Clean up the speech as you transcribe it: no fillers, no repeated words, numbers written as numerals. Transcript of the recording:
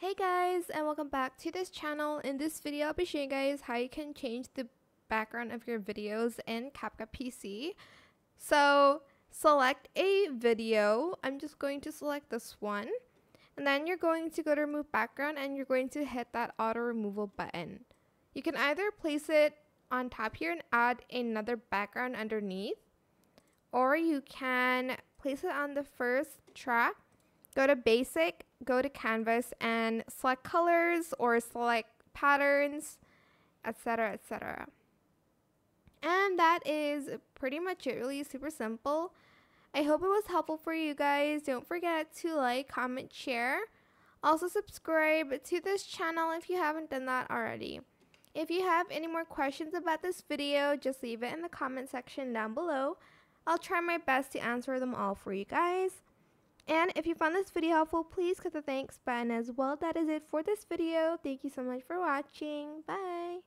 Hey guys, and welcome back to this channel. In this video, I'll be showing you guys how you can change the background of your videos in CapCut PC. So select a video. I'm just going to select this one. And then you're going to go to remove background and you're going to hit that auto removal button. You can either place it on top here and add another background underneath, or you can place it on the first track. Go to basic, go to canvas and select colors or select patterns, etc, etc. And that is pretty much it, really super simple. I hope it was helpful for you guys. Don't forget to like, comment, share. Also subscribe to this channel if you haven't done that already. If you have any more questions about this video, just leave it in the comment section down below. I'll try my best to answer them all for you guys. And if you found this video helpful, please click the thanks button as well. That is it for this video. Thank you so much for watching. Bye.